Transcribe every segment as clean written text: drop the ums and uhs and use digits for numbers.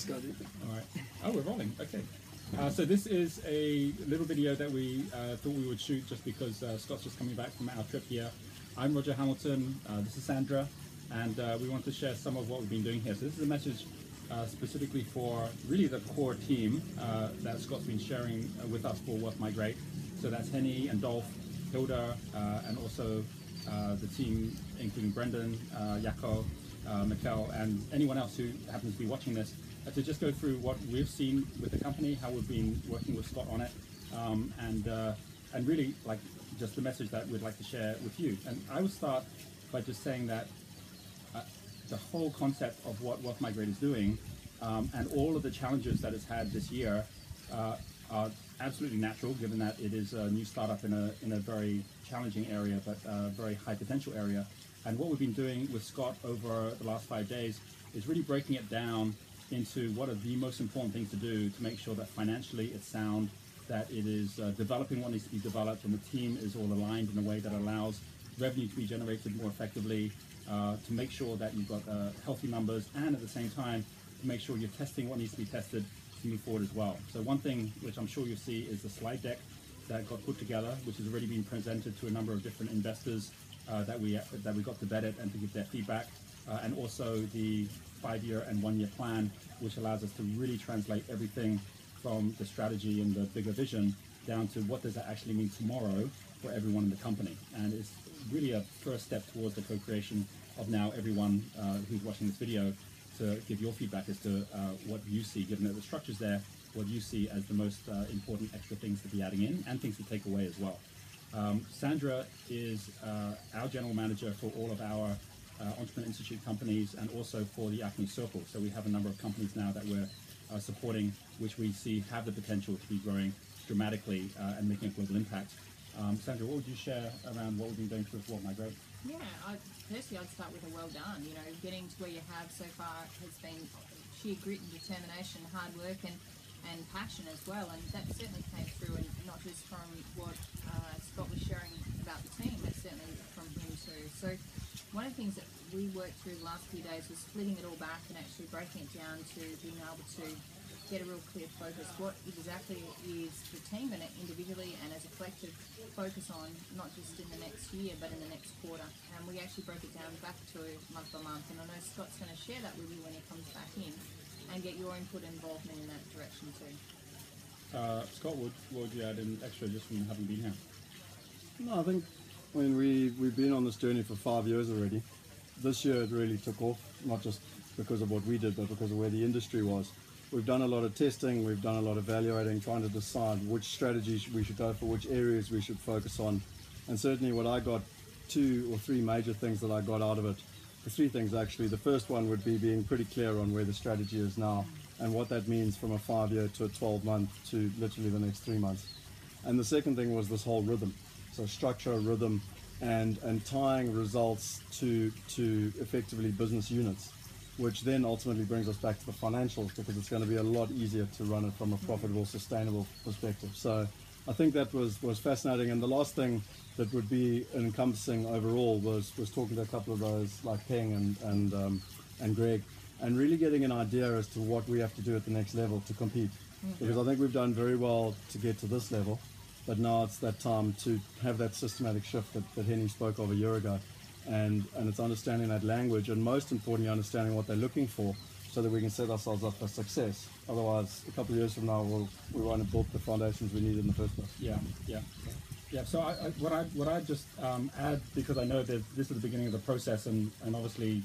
Just go deep. All right. Oh, we're rolling. Okay. So this is a little video that we thought we would shoot just because Scott's just coming back from our trip here. I'm Roger Hamilton. This is Sandra, and we want to share some of what we've been doing here. So this is a message specifically for really the core team that Scott's been sharing with us for Wealth Migrate. So that's Henny and Dolph, Hilda, and also the team, including Brendan, Jaco, Mikkel, and anyone else who happens to be watching this, to just go through what we've seen with the company, how we've been working with Scott on it, and really like just the message that we'd like to share with you. And I would start by just saying that the whole concept of what Wealth Migrate is doing and all of the challenges that it's had this year are absolutely natural, given that it is a new startup in a very challenging area, but a very high potential area. And what we've been doing with Scott over the last 5 days is really breaking it down into what are the most important things to do to make sure that financially it's sound, that it is developing what needs to be developed, and the team is all aligned in a way that allows revenue to be generated more effectively, to make sure that you've got healthy numbers, and at the same time to make sure you're testing what needs to be tested to move forward as well. So one thing which I'm sure you'll see is the slide deck that got put together, which has already been presented to a number of different investors that we got to vet it and to give their feedback, and also the 5-year and 1-year plan, which allows us to really translate everything from the strategy and the bigger vision down to what does that actually mean tomorrow for everyone in the company. And it's really a first step towards the co-creation of now everyone who's watching this video to give your feedback as to what you see, given that the structure's there, what you see as the most important extra things to be adding in and things to take away as well. Sandra is our general manager for all of our Entrepreneur Institute companies and also for the Alchemy Circle. So we have a number of companies now that we're supporting, which we see have the potential to be growing dramatically and making a global impact. Sandra, what would you share around what we've been doing through Wealth Migrate? Yeah, firstly I'd start with a well done. You know, getting to where you have so far has been sheer grit and determination, hard work and passion as well, and that certainly came through, and not just from what Scott was sharing about the team, but certainly from him too. So one of the things that we worked through the last few days was splitting it all back and actually breaking it down to being able to get a real clear focus. What exactly is the team and individually and as a collective focus on, not just in the next year, but in the next quarter. And we actually broke it down back to month by month. And I know Scott's going to share that with you when he comes back in and get your input and involvement in that direction too. Scott, what would you add in extra just from having been here? No, I think we've been on this journey for 5 years already. This year it really took off, not just because of what we did, but because of where the industry was. We've done a lot of testing, we've done a lot of evaluating, trying to decide which strategies we should go for, which areas we should focus on. And certainly what I got, 2 or 3 major things that I got out of it. The 3 things actually. The first one would be being pretty clear on where the strategy is now and what that means from a 5-year to a 12-month to literally the next 3 months. And the second thing was this whole rhythm. So structure, rhythm, and tying results to effectively business units, which then ultimately brings us back to the financials, because it's going to be a lot easier to run it from a profitable, sustainable perspective. So I think that was fascinating. And the last thing that would be encompassing overall was talking to a couple of those like Peng and Greg, and really getting an idea as to what we have to do at the next level to compete. Because I think we've done very well to get to this level, but now it's that time to have that systematic shift that Henny spoke of a year ago. And it's understanding that language, and most importantly understanding what they're looking for, so that we can set ourselves up for success. Otherwise, a couple of years from now, we won't have built the foundations we need in the first place. Yeah. So what I just add, because I know that this is the beginning of the process, and obviously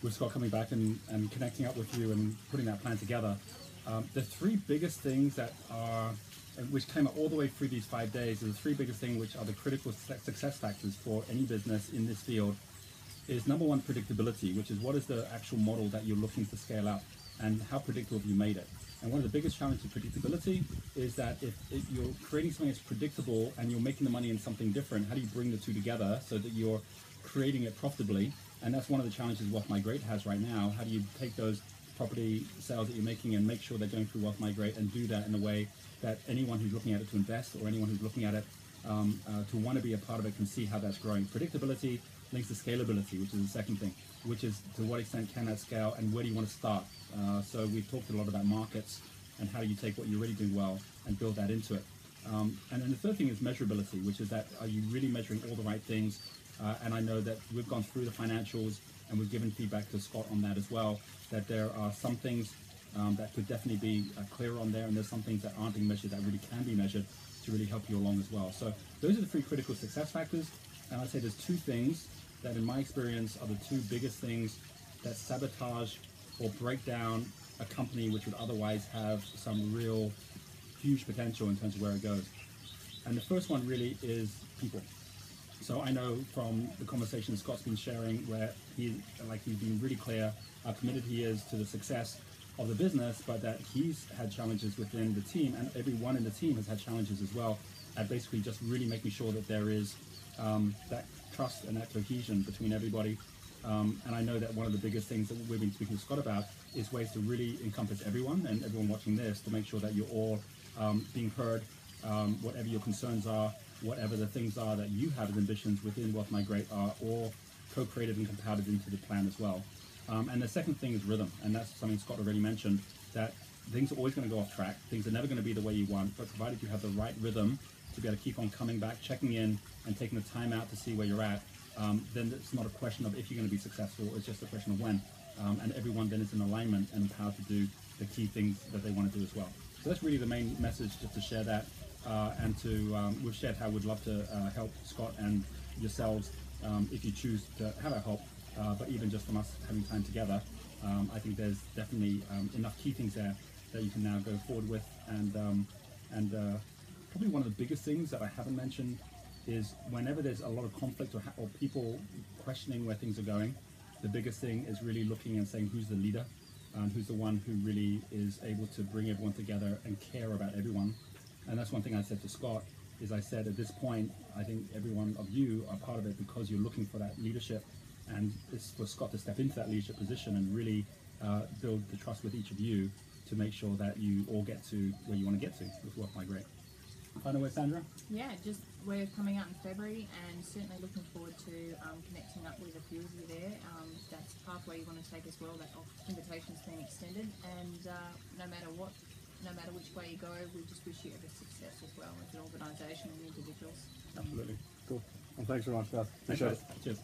with Scott coming back and connecting up with you and putting that plan together, the 3 biggest things that are, which came all the way through these 5 days, the 3 biggest things which are the critical success factors for any business in this field is, number 1, predictability, which is what is the actual model that you're looking to scale up and how predictable have you made it. And one of the biggest challenges of predictability is that if you're creating something that's predictable and you're making the money in something different, how do you bring the 2 together so that you're creating it profitably? And that's one of the challenges Wealth Migrate has right now. How do you take those property sales that you're making and make sure they're going through Wealth Migrate and do that in a way that anyone who's looking at it to invest, or anyone who's looking at it to want to be a part of it, can see how that's growing. Predictability links to scalability, which is the second thing, which is to what extent can that scale and where do you want to start. So we've talked a lot about markets and how do you take what you're already doing well and build that into it. And then the third thing is measurability, which is that are you really measuring all the right things? And I know that we've gone through the financials and we've given feedback to Scott on that as well, that there are some things that could definitely be clearer on there, and there's some things that aren't being measured that really can be measured to really help you along as well. So those are the 3 critical success factors, and I'd say there's 2 things that in my experience are the 2 biggest things that sabotage or break down a company which would otherwise have some real huge potential in terms of where it goes. And the first one really is people. So I know from the conversation Scott's been sharing where he's been really clear how committed he is to the success of the business, but that he's had challenges within the team, and everyone in the team has had challenges as well, at basically just really making sure that there is that trust and that cohesion between everybody. And I know that one of the biggest things that we've been speaking to Scott about is ways to really encompass everyone and everyone watching this to make sure that you're all being heard, whatever your concerns are, whatever the things are that you have as ambitions within Wealth Migrate are all co-created and compounded into the plan as well. And the second thing is rhythm, and that's something Scott already mentioned, that things are always going to go off track, things are never going to be the way you want, but provided you have the right rhythm to be able to keep on coming back, checking in, and taking the time out to see where you're at, then it's not a question of if you're going to be successful, it's just a question of when. And everyone then is in alignment and empowered to do the key things that they want to do as well. So that's really the main message, just to share that, and to we've shared how we'd love to help Scott and yourselves if you choose to have our help. But even just from us having time together, I think there's definitely enough key things there that you can now go forward with. And probably one of the biggest things that I haven't mentioned is whenever there's a lot of conflict or people questioning where things are going, the biggest thing is really looking and saying who's the leader and who's the one who really is able to bring everyone together and care about everyone. And that's one thing I said to Scott, is I said at this point, I think every one of you are part of it because you're looking for that leadership. And it's for Scott to step into that leadership position and really build the trust with each of you to make sure that you all get to where you want to get to with Wealth Migrate. Final word, Sandra? Yeah, just we're coming out in February and certainly looking forward to connecting up with a few of you there. That's the pathway you want to take as well. That invitation's been extended, and no matter which way you go, we just wish you every success as well as an organisation and individuals. Absolutely. Cool. Well, thanks very much, guys. Appreciate it. Cheers.